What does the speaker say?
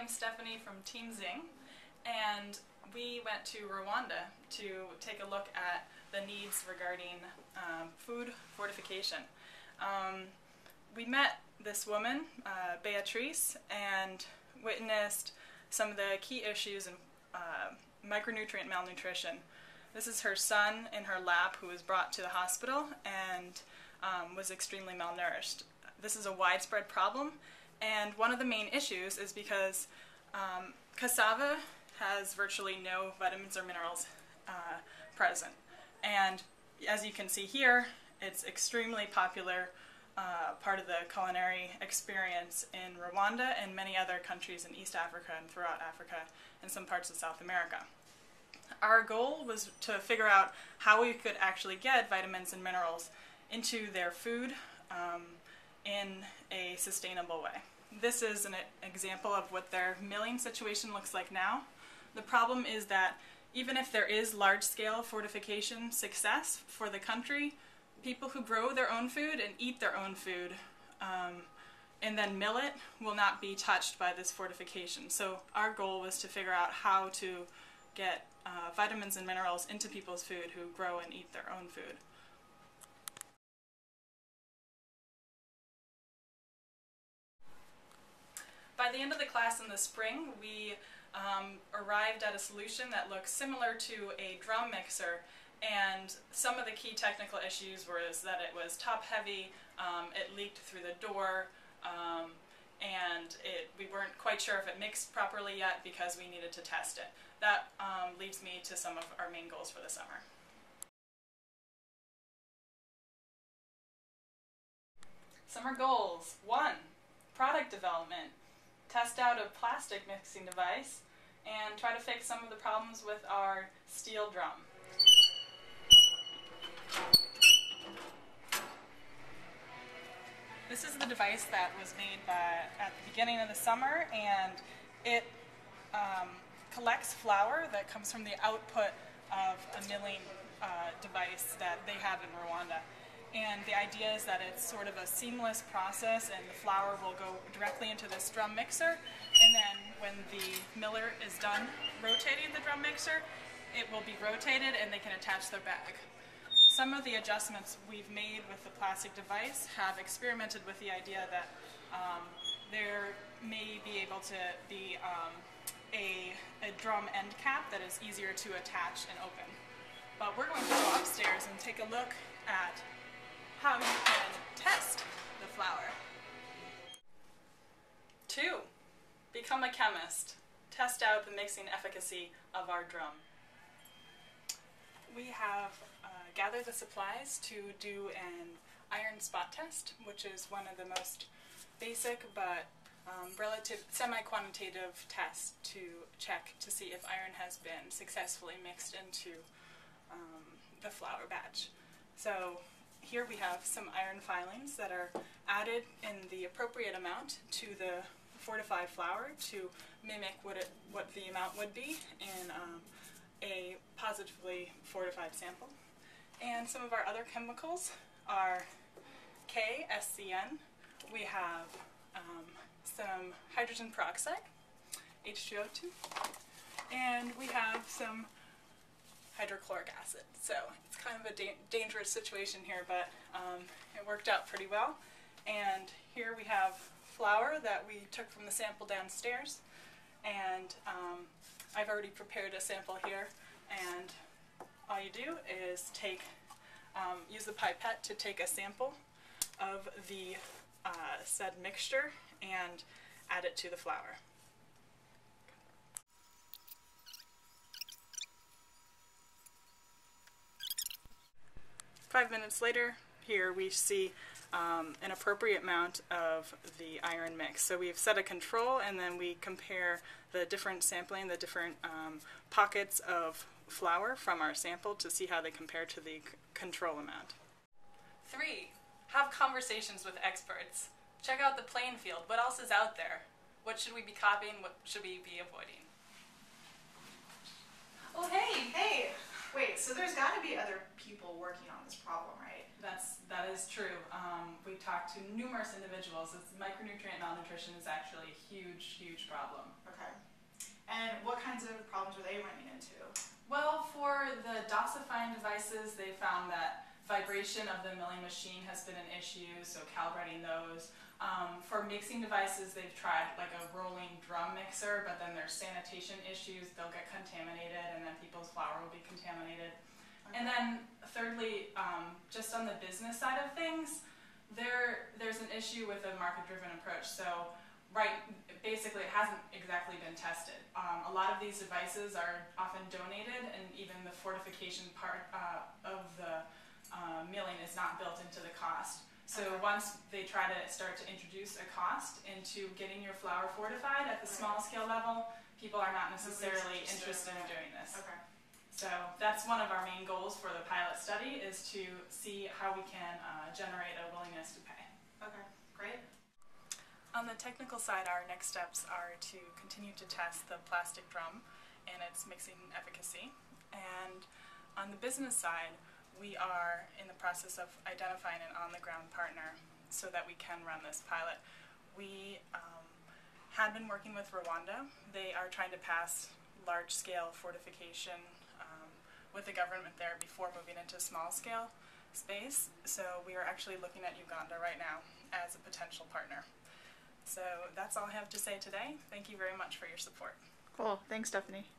am Stephanie from Team Zing, and we went to Rwanda to take a look at the needs regarding food fortification. We met this woman, Beatrice, and witnessed some of the key issues in micronutrient malnutrition. This is her son in her lap who was brought to the hospital and was extremely malnourished. This is a widespread problem, and one of the main issues is because cassava has virtually no vitamins or minerals present. And as you can see here, it's extremely popular part of the culinary experience in Rwanda and many other countries in East Africa and throughout Africa and some parts of South America. Our goal was to figure out how we could actually get vitamins and minerals into their food in a sustainable way. This is an example of what their milling situation looks like now. The problem is that even if there is large-scale fortification success for the country, people who grow their own food and eat their own food and then mill it will not be touched by this fortification. So our goal was to figure out how to get vitamins and minerals into people's food who grow and eat their own food. By the end of the class in the spring, we arrived at a solution that looks similar to a drum mixer, and some of the key technical issues was that it was top heavy, it leaked through the door, and we weren't quite sure if it mixed properly yet because we needed to test it. That leads me to some of our main goals for the summer. Summer goals. 1. Product development. Test out a plastic mixing device and try to fix some of the problems with our steel drum. This is the device that was made at the beginning of the summer, and it collects flour that comes from the output of a milling device that they have in Rwanda. And the idea is that it's sort of a seamless process, and the flour will go directly into this drum mixer, and then when the miller is done rotating the drum mixer, it will be rotated and they can attach their bag. Some of the adjustments we've made with the plastic device have experimented with the idea that there may be able to be a drum end cap that is easier to attach and open. But we're going to go upstairs and take a look at how you can test the flour. 2. Become a chemist. Test out the mixing efficacy of our drum. We have gathered the supplies to do an iron spot test, which is one of the most basic but relative semi-quantitative tests to check to see if iron has been successfully mixed into the flour batch. So here we have some iron filings that are added in the appropriate amount to the fortified flour to mimic what the amount would be in a positively fortified sample. And some of our other chemicals are KSCN. We have some hydrogen peroxide, H2O2, and we have some hydrochloric acid. So it's kind of a dangerous situation here, but it worked out pretty well. And here we have flour that we took from the sample downstairs, and I've already prepared a sample here, and all you do is use the pipette to take a sample of the said mixture and add it to the flour. Five minutes later, here we see an appropriate amount of the iron mix. So we've set a control, and then we compare the different sampling, the different pockets of flour from our sample to see how they compare to the control amount. 3. Have conversations with experts. Check out the playing field. What else is out there? What should we be copying? What should we be avoiding? Oh, hey! Wait, so there's got to be other people working on this problem, right? That's That is true. We've talked to numerous individuals. Micronutrient malnutrition is actually a huge, huge problem. Okay. And what kinds of problems were they running into? Well, for the dosifying devices, they found that vibration of the milling machine has been an issue, so calibrating those. For mixing devices, they've tried like a rolling drum mixer, but then there's sanitation issues. They'll get contaminated, and then people's flour will be contaminated. Okay. And then thirdly, just on the business side of things, there's an issue with a market-driven approach. So basically it hasn't exactly been tested. A lot of these devices are often donated, and even the fortification part of the milling is not built into the cost. So once they try to start to introduce a cost into getting your flour fortified at the small scale level, people are not necessarily interested in doing this. Okay. So that's one of our main goals for the pilot study, is to see how we can generate a willingness to pay. Okay, great. On the technical side, our next steps are to continue to test the plastic drum and its mixing efficacy. And on the business side, we are in the process of identifying an on-the-ground partner so that we can run this pilot. We had been working with Rwanda. They are trying to pass large-scale fortification with the government there before moving into small-scale space. So we are actually looking at Uganda right now as a potential partner. So that's all I have to say today. Thank you very much for your support. Cool. Thanks, Stephanie.